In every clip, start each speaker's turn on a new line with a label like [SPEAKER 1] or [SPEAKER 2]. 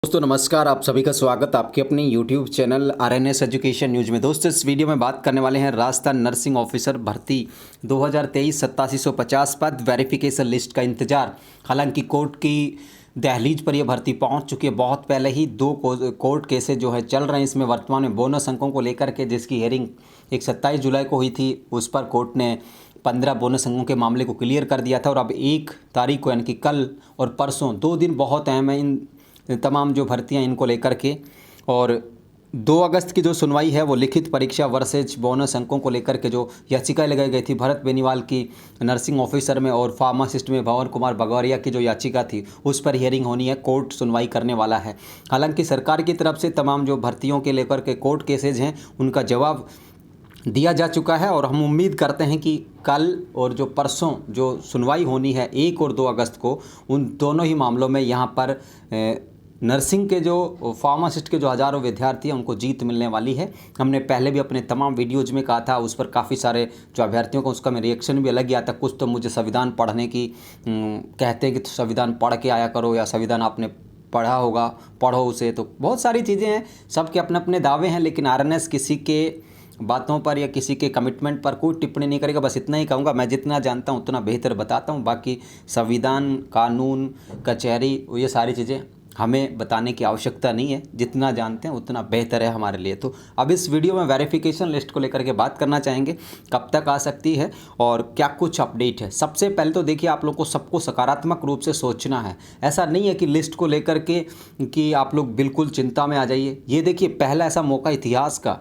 [SPEAKER 1] दोस्तों नमस्कार, आप सभी का स्वागत आपके अपने YouTube channel RNS education news में। दोस्तों इस वीडियो में बात करने वाले हैं राजस्थान नर्सिंग ऑफिसर भर्ती 2023 8750 पद वेरिफिकेशन लिस्ट का इंतजार। हालांकि कोर्ट की दहलीज पर यह भर्ती पहुंच चुकी है। बहुत पहले ही दो कोर्ट केसेस जो है चल रहे हैं। इसमें वर्तमान में बोनस अंकों को लेकर के जिसकी हियरिंग 27 जुलाई को हुई थी, उस पर कोर्ट ने 15 बोनस अंकों के मामले को क्लियर कर दिया था। और अब 1 तारीख को यानी कि कल और परसों 2 दिन बहुत अहम है इन तमाम जो भर्तियां इनको लेकर के। और 2 अगस्त की जो सुनवाई है वो लिखित परीक्षा वर्सेज बोनस अंकों को लेकर के जो याचिकाएं लगाई गई थी भरत बेनीवाल की नर्सिंग ऑफिसर में और फार्मासिस्ट में भंवर कुमार बगौरिया की जो याचिका थी उस पर हियरिंग होनी है। कोर्ट सुनवाई करने वाला है। हालांकि सरकार की तरफ से तमाम जो भर्तियों के लेकर के कोर्ट केसेज हैं उनका जवाब दिया जा चुका है। और हम उम्मीद करते हैं कि कल और जो परसों जो सुनवाई होनी है 1 और 2 अगस्त को, उन दोनों ही मामलों में यहाँ पर नर्सिंग के जो फार्मासिस्ट के जो हज़ारों विद्यार्थी हैं उनको जीत मिलने वाली है। हमने पहले भी अपने तमाम वीडियोज़ में कहा था, उस पर काफ़ी सारे जो अभ्यर्थियों को उसका में रिएक्शन भी अलग ही आता। कुछ तो मुझे संविधान पढ़ने की कहते हैं कि संविधान पढ़ के आया करो, या संविधान आपने पढ़ा होगा पढ़ो उसे। तो बहुत सारी चीज़ें हैं, सबके अपने अपने दावे हैं, लेकिन RNS किसी के बातों पर या किसी के कमिटमेंट पर कोई टिप्पणी नहीं करेगा। बस इतना ही कहूँगा, मैं जितना जानता हूँ उतना बेहतर बताता हूँ। बाकी संविधान, कानून, कचहरी, ये सारी चीज़ें हमें बताने की आवश्यकता नहीं है। जितना जानते हैं उतना बेहतर है हमारे लिए। तो अब इस वीडियो में वेरिफिकेशन लिस्ट को लेकर के बात करना चाहेंगे, कब तक आ सकती है और क्या कुछ अपडेट है। सबसे पहले तो देखिए, आप लोग को सबको सकारात्मक रूप से सोचना है। ऐसा नहीं है कि लिस्ट को लेकर के कि आप लोग बिल्कुल चिंता में आ जाइए। ये देखिए, पहला ऐसा मौका इतिहास का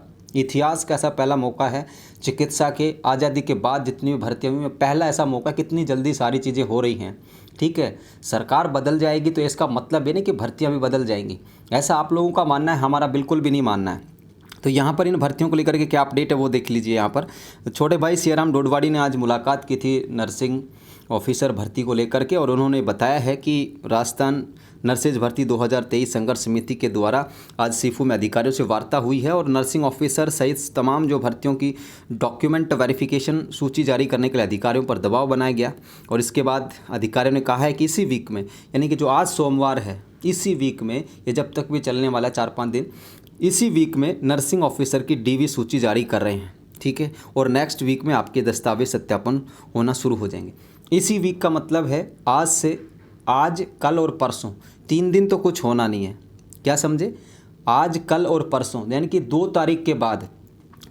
[SPEAKER 1] ऐसा पहला मौका है। चिकित्सा के आज़ादी के बाद जितनी भी भर्तियां हुई, पहला ऐसा मौका, कितनी जल्दी सारी चीज़ें हो रही हैं। ठीक है, सरकार बदल जाएगी तो इसका मतलब ये नहीं कि भर्तियां भी बदल जाएंगी। ऐसा आप लोगों का मानना है, हमारा बिल्कुल भी नहीं मानना है। तो यहाँ पर इन भर्तियों को लेकर के क्या अपडेट है वो देख लीजिए। यहाँ पर छोटे भाई सियाराम डोडवाड़ी ने आज मुलाकात की थी नर्सिंग ऑफिसर भर्ती को लेकर के, और उन्होंने बताया है कि राजस्थान नर्सेज भर्ती 2023 संघर्ष समिति के द्वारा आज सीफू में अधिकारियों से वार्ता हुई है और नर्सिंग ऑफिसर सहित तमाम जो भर्तियों की डॉक्यूमेंट वेरिफिकेशन सूची जारी करने के लिए अधिकारियों पर दबाव बनाया गया। और इसके बाद अधिकारियों ने कहा है कि इसी वीक में, यानी कि जो आज सोमवार है, इसी वीक में, ये जब तक भी चलने वाला 4-5 दिन, इसी वीक में नर्सिंग ऑफिसर की DV सूची जारी कर रहे हैं। ठीक है, और नेक्स्ट वीक में आपके दस्तावेज सत्यापन होना शुरू हो जाएंगे। इसी वीक का मतलब है आज, कल और परसों, 3 दिन तो कुछ होना नहीं है। क्या समझे? आज, कल और परसों, यानी कि 2 तारीख के बाद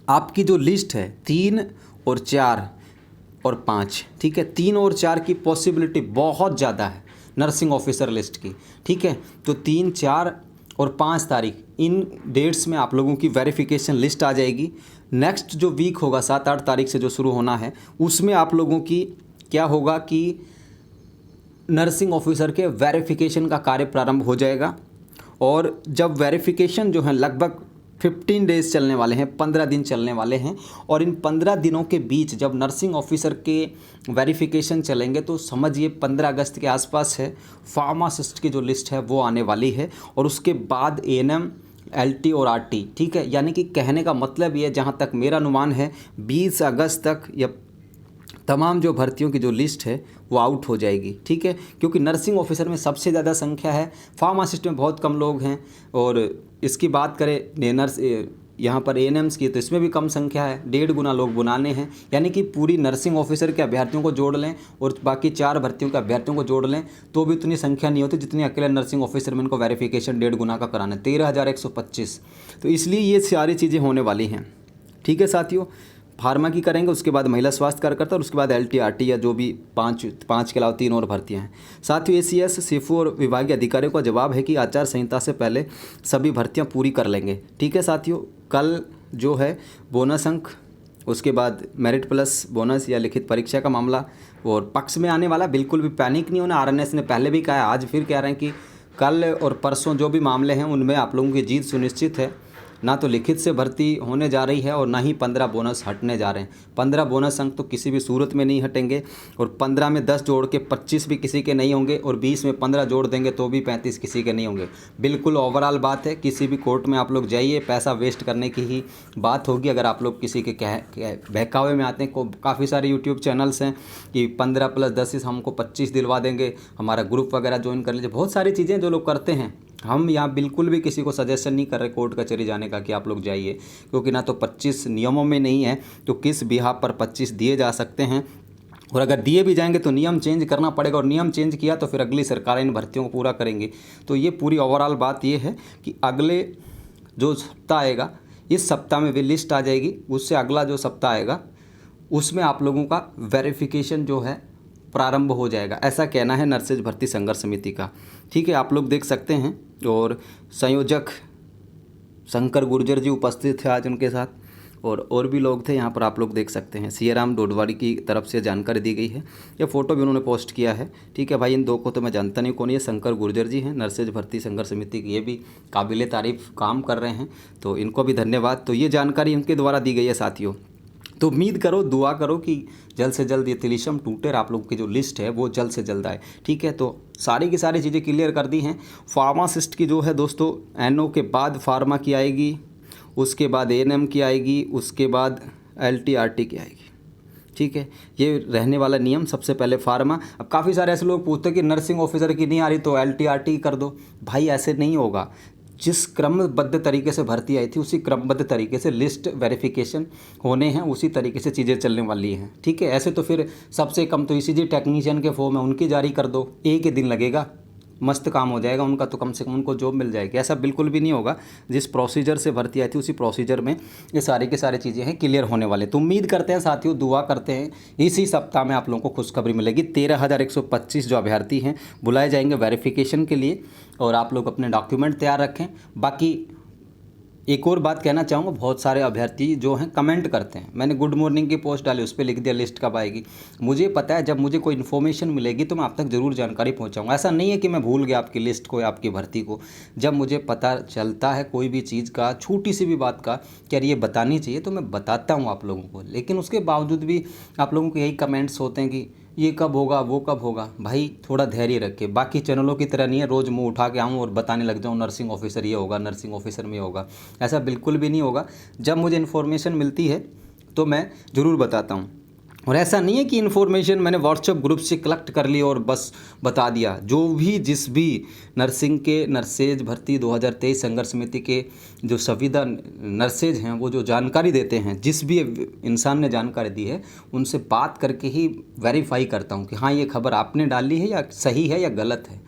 [SPEAKER 1] आपकी जो लिस्ट है 3 और 4 और 5, ठीक है, 3 और 4 की पॉसिबिलिटी बहुत ज़्यादा है नर्सिंग ऑफिसर लिस्ट की। ठीक है, तो 3, 4 और 5 तारीख, इन डेट्स में आप लोगों की वेरिफिकेशन लिस्ट आ जाएगी। नेक्स्ट जो वीक होगा 7-8 तारीख से जो शुरू होना है, उसमें आप लोगों की क्या होगा कि नर्सिंग ऑफिसर के वेरिफिकेशन का कार्य प्रारंभ हो जाएगा। और जब वेरिफिकेशन जो है लगभग 15 डेज़ चलने वाले हैं, 15 दिन चलने वाले हैं, और इन 15 दिनों के बीच जब नर्सिंग ऑफिसर के वेरिफिकेशन चलेंगे तो समझिए 15 अगस्त के आसपास है फार्मासिस्ट की जो लिस्ट है वो आने वाली है। और उसके बाद ANM, LT और RT। ठीक है, यानी कि कहने का मतलब ये, जहाँ तक मेरा अनुमान है, 20 अगस्त तक या तमाम जो भर्तियों की जो लिस्ट है वो आउट हो जाएगी। ठीक है, क्योंकि नर्सिंग ऑफिसर में सबसे ज़्यादा संख्या है, फार्मासिस्ट में बहुत कम लोग हैं। और इसकी बात करें यहाँ पर ANMs की, तो इसमें भी कम संख्या है, 1.5 गुना लोग बुलाने हैं। यानी कि पूरी नर्सिंग ऑफिसर के अभ्यर्थियों को जोड़ लें और बाकी 4 भर्तियों के अभ्यर्थियों को जोड़ लें तो भी उतनी संख्या नहीं होती जितनी अकेले नर्सिंग ऑफिसर में इनको वेरिफिकेशन 1.5 गुना का कराना है, 13,125। तो इसलिए ये सारी चीज़ें होने वाली हैं। ठीक है साथियों, फार्मा की करेंगे, उसके बाद महिला स्वास्थ्य कार्यकर्ता, और उसके बाद LT RT या जो भी 5 के अलावा 3 और भर्तियां हैं। साथियों, ACS, सीफू और विभागीय अधिकारियों का जवाब है कि आचार संहिता से पहले सभी भर्तियां पूरी कर लेंगे। ठीक है साथियों, कल जो है बोनस अंक, उसके बाद मेरिट प्लस बोनस या लिखित परीक्षा का मामला और पक्ष में आने वाला। बिल्कुल भी पैनिक नहीं होना। RNS ने पहले भी कहा है, आज फिर कह रहे हैं कि कल और परसों जो भी मामले हैं उनमें आप लोगों की जीत सुनिश्चित है। ना तो लिखित से भर्ती होने जा रही है और ना ही 15 बोनस हटने जा रहे हैं। 15 बोनस अंक तो किसी भी सूरत में नहीं हटेंगे, और 15 में 10 जोड़ के 25 भी किसी के नहीं होंगे, और 20 में 15 जोड़ देंगे तो भी 35 किसी के नहीं होंगे। बिल्कुल ओवरऑल बात है, किसी भी कोर्ट में आप लोग जाइए, पैसा वेस्ट करने की ही बात होगी अगर आप लोग किसी के बहकावे में आते हैं। काफ़ी सारे यूट्यूब चैनल्स हैं कि 15 + 10 हमको 25 दिलवा देंगे, हमारा ग्रुप वगैरह ज्वाइन कर लीजिए, बहुत सारी चीज़ें जो लोग करते हैं। हम यहाँ बिल्कुल भी किसी को सजेशन नहीं कर रहे कोर्ट कचहरी जाने का कि आप लोग जाइए, क्योंकि ना तो 25 नियमों में नहीं है तो किस बिहाफ पर 25 दिए जा सकते हैं, और अगर दिए भी जाएंगे तो नियम चेंज करना पड़ेगा, और नियम चेंज किया तो फिर अगली सरकार इन भर्तियों को पूरा करेंगे। तो ये पूरी ओवरऑल बात ये है कि अगले जो सप्ताह आएगा, इस सप्ताह में भी लिस्ट आ जाएगी, उससे अगला जो सप्ताह आएगा उसमें आप लोगों का वेरिफिकेशन जो है प्रारंभ हो जाएगा, ऐसा कहना है नर्सेज भर्ती संघर्ष समिति का। ठीक है, आप लोग देख सकते हैं। और संयोजक शंकर गुर्जर जी उपस्थित थे आज उनके साथ, और भी लोग थे यहाँ पर, आप लोग देख सकते हैं। सियाराम डोडवाड़ी की तरफ से जानकारी दी गई है, ये फ़ोटो भी उन्होंने पोस्ट किया है। ठीक है भाई, इन दो को तो मैं जानता नहीं कौन, ये शंकर गुर्जर जी हैं, नर्सेज भर्ती संघर्ष समिति की, ये भी काबिल तारीफ़ काम कर रहे हैं, तो इनको भी धन्यवाद। तो ये जानकारी इनके द्वारा दी गई है साथियों। तो उम्मीद करो, दुआ करो कि जल्द से जल्द ये तिलिस्म टूटे और आप लोगों की जो लिस्ट है वो जल्द से जल्द आए। ठीक है, तो सारी की सारी चीज़ें क्लियर कर दी हैं। फार्मासिस्ट की जो है दोस्तों, एनओ के बाद फार्मा की आएगी, उसके बाद एएनएम की आएगी, उसके बाद एलटीआरटी की आएगी। ठीक है, ये रहने वाला नियम। सबसे पहले फार्मा। अब काफ़ी सारे ऐसे लोग पूछते हैं कि नर्सिंग ऑफिसर की नहीं आ रही तो एलटीआरटी कर दो। भाई ऐसे नहीं होगा, जिस क्रमबद्ध तरीके से भर्ती आई थी उसी क्रमबद्ध तरीके से लिस्ट वेरिफिकेशन होने हैं, उसी तरीके से चीज़ें चलने वाली हैं। ठीक है, ऐसे तो फिर सबसे कम तो ईसीजी टेक्नीशियन के फॉर्म है उनकी जारी कर दो, एक ही दिन लगेगा, मस्त काम हो जाएगा उनका, तो कम से कम उनको जॉब मिल जाएगी। ऐसा बिल्कुल भी नहीं होगा। जिस प्रोसीजर से भर्ती आई थी उसी प्रोसीजर में ये सारी की सारी चीज़ें हैं क्लियर होने वाले। तो उम्मीद करते हैं साथियों, दुआ करते हैं इसी सप्ताह में आप लोगों को खुशखबरी मिलेगी। 13,125 जो अभ्यर्थी हैं बुलाए जाएंगे वेरिफिकेशन के लिए, और आप लोग अपने डॉक्यूमेंट तैयार रखें। बाकी एक और बात कहना चाहूँगा, बहुत सारे अभ्यर्थी जो हैं कमेंट करते हैं, मैंने गुड मॉर्निंग की पोस्ट डाली, उस पर लिख दिया लिस्ट कब आएगी। मुझे पता है जब मुझे कोई इन्फॉर्मेशन मिलेगी तो मैं आप तक ज़रूर जानकारी पहुँचाऊँगा। ऐसा नहीं है कि मैं भूल गया आपकी लिस्ट को या आपकी भर्ती को। जब मुझे पता चलता है कोई भी चीज़ का, छोटी सी भी बात का कि यार ये बतानी चाहिए, तो मैं बताता हूँ आप लोगों को। लेकिन उसके बावजूद भी आप लोगों के यही कमेंट्स होते हैं कि ये कब होगा, वो कब होगा। भाई थोड़ा धैर्य रखे, बाकी चैनलों की तरह नहीं है रोज़ मुंह उठा के आऊँ और बताने लग जाऊँ नर्सिंग ऑफिसर ये होगा, नर्सिंग ऑफिसर में होगा। ऐसा बिल्कुल भी नहीं होगा। जब मुझे इन्फॉर्मेशन मिलती है तो मैं ज़रूर बताता हूँ, और ऐसा नहीं है कि इन्फॉर्मेशन मैंने व्हाट्सएप ग्रुप से कलेक्ट कर ली और बस बता दिया। जो भी जिस भी नर्सिंग के नर्सेज भर्ती 2023 संघर्ष समिति के जो संविदा नर्सेज हैं, वो जो जानकारी देते हैं, जिस भी इंसान ने जानकारी दी है उनसे बात करके ही वेरीफाई करता हूँ कि हाँ ये खबर आपने डाली है या सही है या गलत है।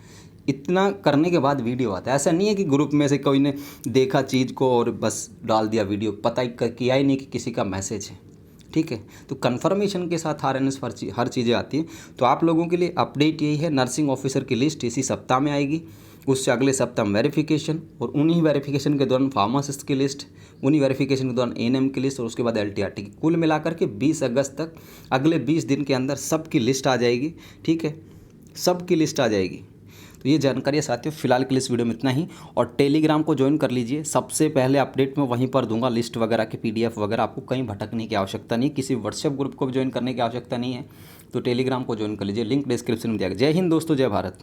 [SPEAKER 1] इतना करने के बाद वीडियो आता है। ऐसा नहीं है कि ग्रुप में से कोई ने देखा चीज़ को और बस डाल दिया वीडियो, पता ही किया ही नहीं कि किसी का मैसेज है। ठीक है, तो कन्फर्मेशन के साथ आरएनएस हर चीज़ें आती हैं। तो आप लोगों के लिए अपडेट यही है, नर्सिंग ऑफिसर की लिस्ट इसी सप्ताह में आएगी, उससे अगले सप्ताह में वेरिफिकेशन, और उन्हीं वेरिफिकेशन के दौरान फार्मासिस्ट की लिस्ट, उन्हीं वेरिफिकेशन के दौरान एएनएम की लिस्ट, और उसके बाद एलटीआरटी की। कुल मिलाकर के 20 अगस्त तक, अगले 20 दिन के अंदर सबकी लिस्ट आ जाएगी। ठीक है, सबकी लिस्ट आ जाएगी। तो ये जानकारी है साथियों, फिलहाल के लिए इस वीडियो में इतना ही। और टेलीग्राम को ज्वाइन कर लीजिए, सबसे पहले अपडेट मैं वहीं पर दूंगा, लिस्ट वगैरह की पीडीएफ वगैरह। आपको कहीं भटकने की आवश्यकता नहीं, किसी व्हाट्सएप ग्रुप को भी ज्वाइन करने की आवश्यकता नहीं है। तो टेलीग्राम को ज्वाइन कर लीजिए, लिंक डिस्क्रिप्शन में दिया गया। जय हिंद दोस्तों, जय भारत।